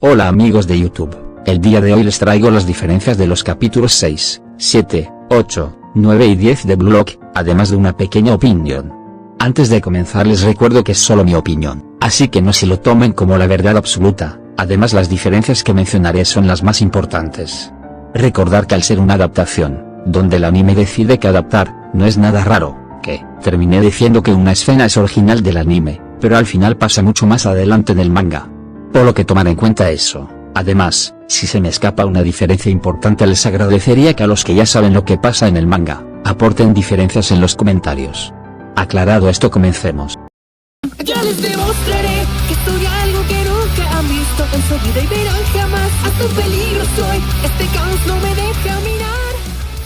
Hola amigos de YouTube, el día de hoy les traigo las diferencias de los capítulos 6, 7, 8, 9 y 10 de Blue Lock, además de una pequeña opinión. Antes de comenzar les recuerdo que es solo mi opinión, así que no se lo tomen como la verdad absoluta, además las diferencias que mencionaré son las más importantes. Recordar que al ser una adaptación, donde el anime decide que adaptar, no es nada raro, que terminé diciendo que una escena es original del anime, pero al final pasa mucho más adelante en el manga. Por lo que tomar en cuenta eso. Además, si se me escapa una diferencia importante les agradecería que a los que ya saben lo que pasa en el manga, aporten diferencias en los comentarios. Aclarado esto, comencemos. Ya les demostraré que soy algo que nunca han visto en su vida y verán jamás. Hasta un peligro soy, este caos no me deja mirar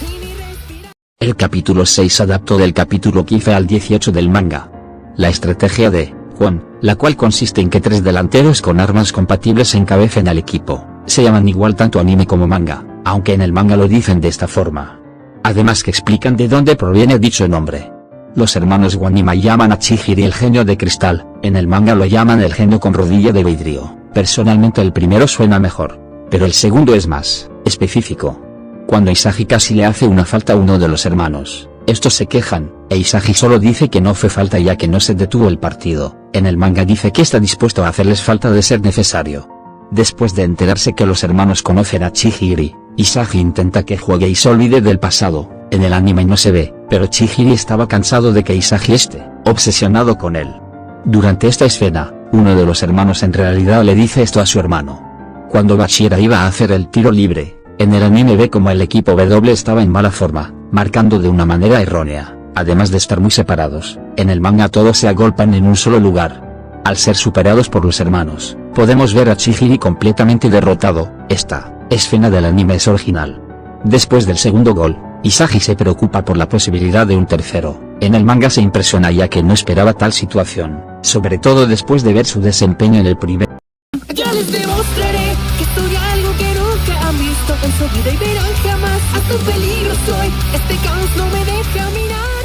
y ni respirar. El capítulo 6 adaptó del capítulo 15 al 18 del manga. La estrategia de Kwon, la cual consiste en que 3 delanteros con armas compatibles encabecen al equipo, se llaman igual tanto anime como manga, aunque en el manga lo dicen de esta forma. Además que explican de dónde proviene dicho nombre. Los hermanos Wanima llaman a Chihiri el genio de cristal, en el manga lo llaman el genio con rodilla de vidrio. Personalmente el primero suena mejor, pero el segundo es más específico. Cuando Isagi casi le hace una falta a uno de los hermanos, estos se quejan, e Isagi solo dice que no fue falta ya que no se detuvo el partido. En el manga dice que está dispuesto a hacerles falta de ser necesario. Después de enterarse que los hermanos conocen a Chihiri, Isagi intenta que juegue y se olvide del pasado. En el anime no se ve, pero Chihiri estaba cansado de que Isagi esté obsesionado con él. Durante esta escena, uno de los hermanos en realidad le dice esto a su hermano. Cuando Bachira iba a hacer el tiro libre, en el anime ve como el equipo W estaba en mala forma, marcando de una manera errónea, además de estar muy separados. En el manga todos se agolpan en un solo lugar. Al ser superados por los hermanos, podemos ver a Chihiri completamente derrotado. Esta escena del anime es original. Después del segundo gol, Isagi se preocupa por la posibilidad de un tercero. En el manga se impresiona ya que no esperaba tal situación, sobre todo después de ver su desempeño en el primer. Ya les demostraré que soy algo que nunca han visto en su vida y verán jamás. Hasta un peligro soy, este caos no me deja mirar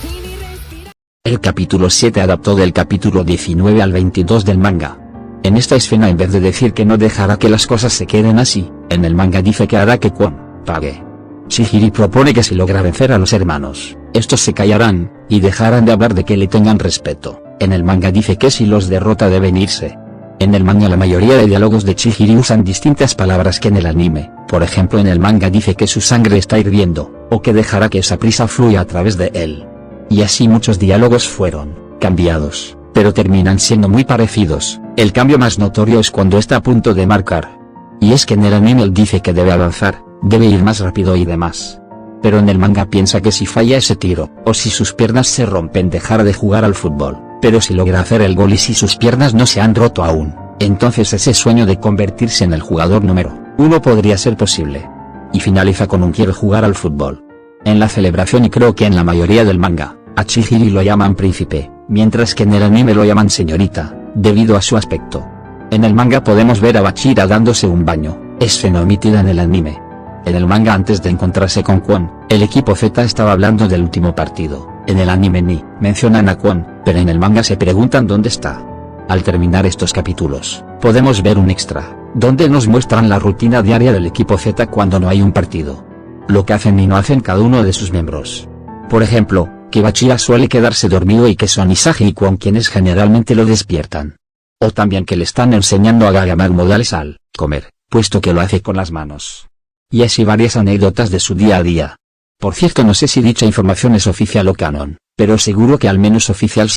y ni respirar. El capítulo 7 adaptó del capítulo 19 al 22 del manga. En esta escena, en vez de decir que no dejará que las cosas se queden así, en el manga dice que hará que Kwon pague. Chihiri propone que si logra vencer a los hermanos, estos se callarán, y dejarán de hablar de que le tengan respeto. En el manga dice que si los derrota deben irse. En el manga la mayoría de diálogos de Chihiri usan distintas palabras que en el anime. Por ejemplo, en el manga dice que su sangre está hirviendo, o que dejará que esa prisa fluya a través de él. Y así muchos diálogos fueron cambiados, pero terminan siendo muy parecidos. El cambio más notorio es cuando está a punto de marcar. Y es que en el anime él dice que debe avanzar, debe ir más rápido y demás. Pero en el manga piensa que si falla ese tiro, o si sus piernas se rompen dejará de jugar al fútbol. Pero si logra hacer el gol y si sus piernas no se han roto aún, entonces ese sueño de convertirse en el jugador número 1 podría ser posible. Y finaliza con un quiero jugar al fútbol. En la celebración, y creo que en la mayoría del manga, a Chihiri lo llaman príncipe, mientras que en el anime lo llaman señorita, debido a su aspecto. En el manga podemos ver a Bachira dándose un baño, escena omitida en el anime. En el manga, antes de encontrarse con Kwon, el equipo Z estaba hablando del último partido. En el anime ni mencionan a Kwon, pero en el manga se preguntan dónde está. Al terminar estos capítulos, podemos ver un extra, donde nos muestran la rutina diaria del equipo Z cuando no hay un partido. Lo que hacen y no hacen cada uno de sus miembros. Por ejemplo, que Bachira suele quedarse dormido y que son Isagi y Kwon quienes generalmente lo despiertan. O también que le están enseñando a Gagamar modales al comer, puesto que lo hace con las manos. Y así varias anécdotas de su día a día. Por cierto, no sé si dicha información es oficial o canon, pero seguro que al menos oficial.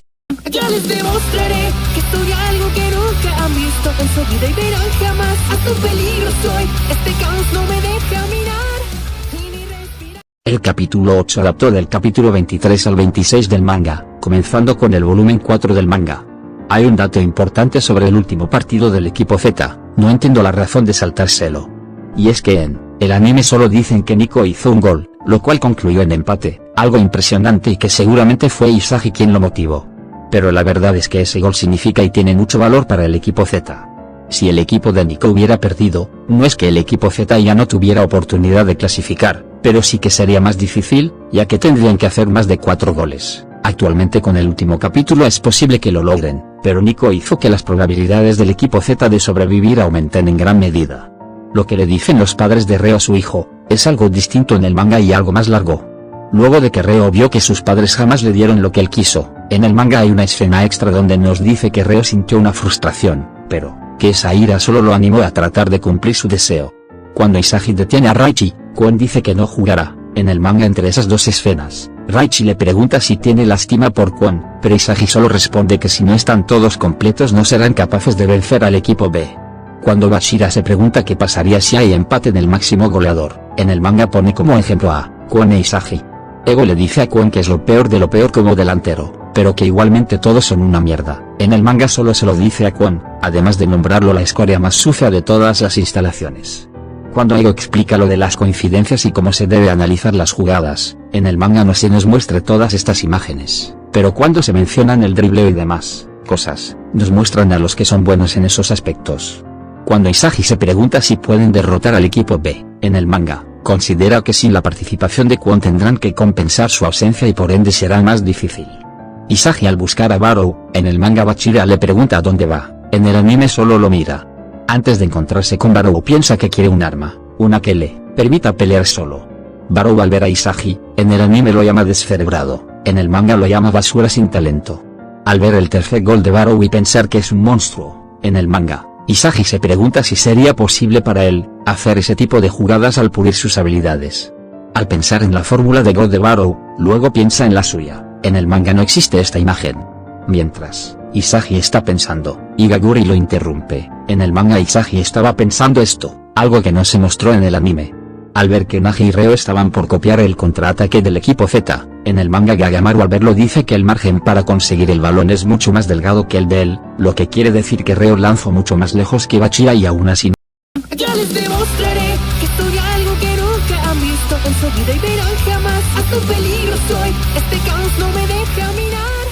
Ya les demostraré que soy algo que nunca han visto en su vida y verán jamás. Hasta un peligro soy, este caos no me deja mirar y ni respirar. El capítulo 8 adaptó del capítulo 23 al 26 del manga, comenzando con el volumen 4 del manga. Hay un dato importante sobre el último partido del equipo Z, no entiendo la razón de saltárselo. Y es que en el anime solo dicen que Nico hizo un gol, lo cual concluyó en empate, algo impresionante y que seguramente fue Isagi quien lo motivó. Pero la verdad es que ese gol significa y tiene mucho valor para el equipo Z. Si el equipo de Nico hubiera perdido, no es que el equipo Z ya no tuviera oportunidad de clasificar, pero sí que sería más difícil, ya que tendrían que hacer más de 4 goles. Actualmente con el último capítulo es posible que lo logren, pero Nico hizo que las probabilidades del equipo Z de sobrevivir aumenten en gran medida. Lo que le dicen los padres de Reo a su hijo, es algo distinto en el manga y algo más largo. Luego de que Reo vio que sus padres jamás le dieron lo que él quiso, en el manga hay una escena extra donde nos dice que Reo sintió una frustración, pero que esa ira solo lo animó a tratar de cumplir su deseo. Cuando Isagi detiene a Raichi, Kwon dice que no jugará. En el manga entre esas dos escenas, Raichi le pregunta si tiene lástima por Kwon, pero Isagi solo responde que si no están todos completos no serán capaces de vencer al equipo B. Cuando Bachira se pregunta qué pasaría si hay empate en el máximo goleador, en el manga pone como ejemplo a Kwon e Isagi. Ego le dice a Kwon que es lo peor de lo peor como delantero, pero que igualmente todos son una mierda. En el manga solo se lo dice a Kwon, además de nombrarlo la escoria más sucia de todas las instalaciones. Cuando Ego explica lo de las coincidencias y cómo se debe analizar las jugadas, en el manga no se nos muestra todas estas imágenes, pero cuando se mencionan el dribleo y demás cosas, nos muestran a los que son buenos en esos aspectos. Cuando Isagi se pregunta si pueden derrotar al equipo B, en el manga, considera que sin la participación de Kwon tendrán que compensar su ausencia y por ende será más difícil. Isagi al buscar a Barou, en el manga Bachira le pregunta a dónde va, en el anime solo lo mira. Antes de encontrarse con Barou piensa que quiere un arma, una que le permita pelear solo. Barou al ver a Isagi, en el anime lo llama descerebrado, en el manga lo llama basura sin talento. Al ver el tercer gol de Barou y pensar que es un monstruo, en el manga, Isagi se pregunta si sería posible para él hacer ese tipo de jugadas al pulir sus habilidades. Al pensar en la fórmula de gol de Barou, luego piensa en la suya, en el manga no existe esta imagen. Mientras Isagi está pensando, Igaguri lo interrumpe, en el manga Isagi estaba pensando esto, algo que no se mostró en el anime. Al ver que Nagi y Reo estaban por copiar el contraataque del equipo Z, en el manga Gagamaru al verlo dice que el margen para conseguir el balón es mucho más delgado que el de él, lo que quiere decir que Reo lanzó mucho más lejos que Bachira y aún así Ya les demostraré que soy algo que nunca han visto en su vida y verán jamás. Hasta un peligro soy, este caos no me deja mirar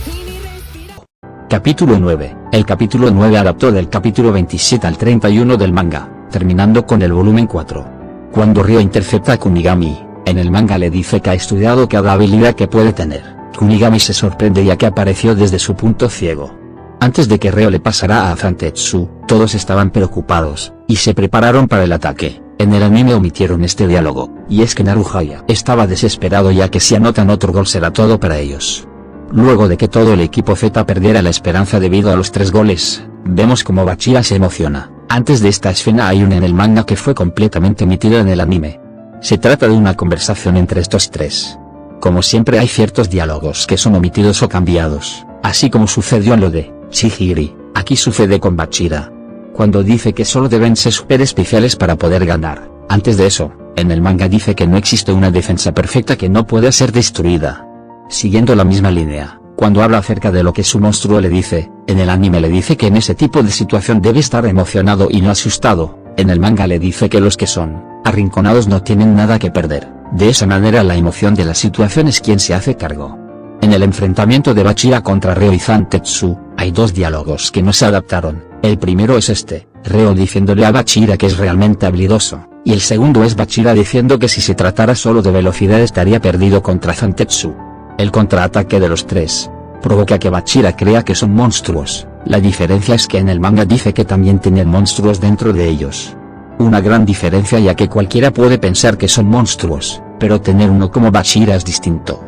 y ni respirar. Capítulo 9. El capítulo 9 adaptó del capítulo 27 al 31 del manga, terminando con el volumen 4. Cuando Ryo intercepta a Kunigami, en el manga le dice que ha estudiado cada habilidad que puede tener. Kunigami se sorprende ya que apareció desde su punto ciego. Antes de que Ryo le pasara a Zantetsu, todos estaban preocupados, y se prepararon para el ataque. En el anime omitieron este diálogo, y es que Naruhaya estaba desesperado ya que si anotan otro gol será todo para ellos. Luego de que todo el equipo Z perdiera la esperanza debido a los 3 goles, vemos como Bachira se emociona. Antes de esta escena hay una en el manga que fue completamente omitida en el anime. Se trata de una conversación entre estos tres. Como siempre hay ciertos diálogos que son omitidos o cambiados, así como sucedió en lo de Chihiri, aquí sucede con Bachira. Cuando dice que solo deben ser super especiales para poder ganar, antes de eso, en el manga dice que no existe una defensa perfecta que no pueda ser destruida. Siguiendo la misma línea, cuando habla acerca de lo que su monstruo le dice, en el anime le dice que en ese tipo de situación debe estar emocionado y no asustado, en el manga le dice que los que son arrinconados no tienen nada que perder, de esa manera la emoción de la situación es quien se hace cargo. En el enfrentamiento de Bachira contra Ryo y Zantetsu, hay 2 diálogos que no se adaptaron, el primero es este, Ryo diciéndole a Bachira que es realmente habilidoso, y el segundo es Bachira diciendo que si se tratara solo de velocidad estaría perdido contra Zantetsu. El contraataque de los 3 provoca que Bachira crea que son monstruos, la diferencia es que en el manga dice que también tienen monstruos dentro de ellos. Una gran diferencia ya que cualquiera puede pensar que son monstruos, pero tener uno como Bachira es distinto.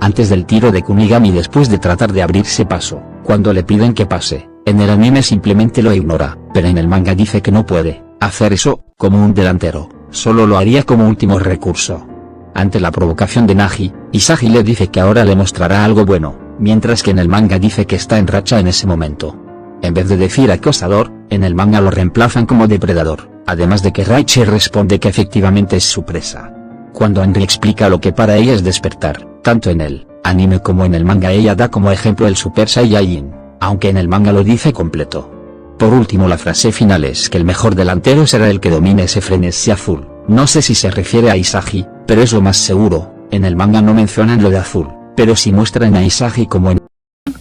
Antes del tiro de Kunigami después de tratar de abrirse paso, cuando le piden que pase, en el anime simplemente lo ignora, pero en el manga dice que no puede hacer eso, como un delantero, solo lo haría como último recurso. Ante la provocación de Nagi, Isagi le dice que ahora le mostrará algo bueno, mientras que en el manga dice que está en racha en ese momento. En vez de decir acosador, en el manga lo reemplazan como depredador, además de que Raichi responde que efectivamente es su presa. Cuando Henry explica lo que para ella es despertar, tanto en el anime como en el manga ella da como ejemplo el Super Saiyajin, aunque en el manga lo dice completo. Por último la frase final es que el mejor delantero será el que domine ese frenesí azul, no sé si se refiere a Isagi, pero es lo más seguro, en el manga no mencionan lo de azul, pero sí muestran a Isagi como en...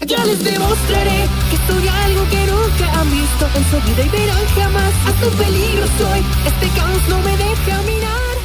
Ya les demostraré que soy algo que nunca han visto en su vida y verán jamás. Hasta un peligro soy, este caos no me deja mirar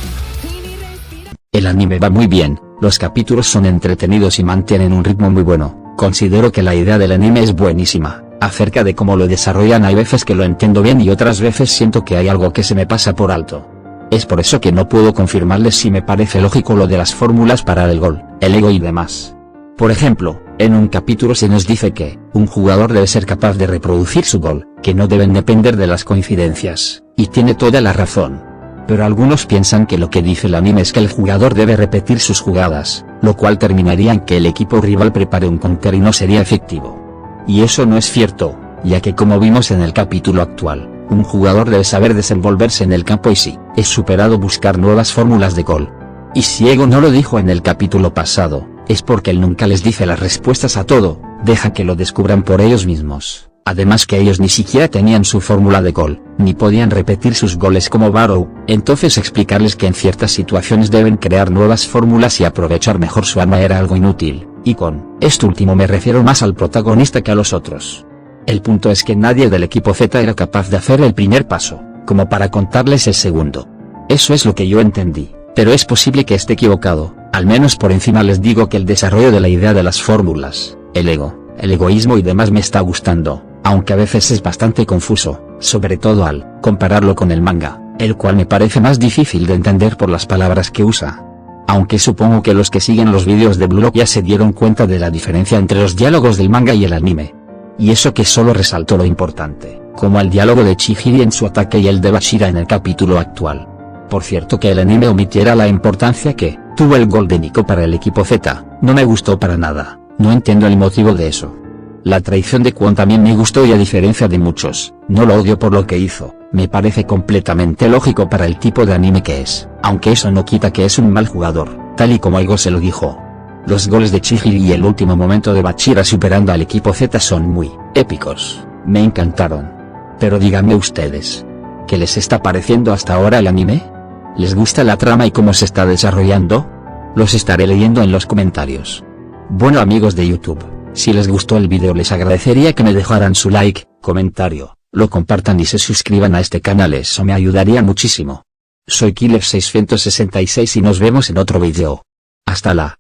y ni respirar. El anime va muy bien, Los capítulos son entretenidos y mantienen un ritmo muy bueno. Considero que la idea del anime es buenísima. Acerca de cómo lo desarrollan hay veces que lo entiendo bien y otras veces siento que hay algo que se me pasa por alto. Es por eso que no puedo confirmarles si me parece lógico lo de las fórmulas para el gol, el ego y demás. Por ejemplo, en un capítulo se nos dice que un jugador debe ser capaz de reproducir su gol, que no deben depender de las coincidencias, y tiene toda la razón. Pero algunos piensan que lo que dice el anime es que el jugador debe repetir sus jugadas, lo cual terminaría en que el equipo rival prepare un counter y no sería efectivo. Y eso no es cierto, ya que como vimos en el capítulo actual, un jugador debe saber desenvolverse en el campo y si es superado buscar nuevas fórmulas de gol. Y si Ego no lo dijo en el capítulo pasado, es porque él nunca les dice las respuestas a todo, deja que lo descubran por ellos mismos. Además que ellos ni siquiera tenían su fórmula de gol, ni podían repetir sus goles como Barrow, entonces explicarles que en ciertas situaciones deben crear nuevas fórmulas y aprovechar mejor su arma era algo inútil, y con esto último me refiero más al protagonista que a los otros. El punto es que nadie del equipo Z era capaz de hacer el primer paso, como para contarles el segundo. Eso es lo que yo entendí, pero es posible que esté equivocado, al menos por encima les digo que el desarrollo de la idea de las fórmulas, el ego, el egoísmo y demás me está gustando, aunque a veces es bastante confuso, sobre todo al compararlo con el manga, el cual me parece más difícil de entender por las palabras que usa. Aunque supongo que los que siguen los vídeos de Blue Lock ya se dieron cuenta de la diferencia entre los diálogos del manga y el anime. Y eso que solo resaltó lo importante, como el diálogo de Chihiri en su ataque y el de Bashira en el capítulo actual. Por cierto que el anime omitiera la importancia que tuvo el gol de Nico para el equipo Z, no me gustó para nada, no entiendo el motivo de eso. La traición de Kwon también me gustó y a diferencia de muchos, no lo odio por lo que hizo, me parece completamente lógico para el tipo de anime que es, aunque eso no quita que es un mal jugador, tal y como Ego se lo dijo. Los goles de Chihiri y el último momento de Bashira superando al equipo Z son muy épicos, me encantaron. Pero díganme ustedes, ¿qué les está pareciendo hasta ahora el anime? ¿Les gusta la trama y cómo se está desarrollando? Los estaré leyendo en los comentarios. Bueno amigos de YouTube, si les gustó el video les agradecería que me dejaran su like, comentario, lo compartan y se suscriban a este canal, eso me ayudaría muchísimo. Soy Killer666 y nos vemos en otro video. Hasta la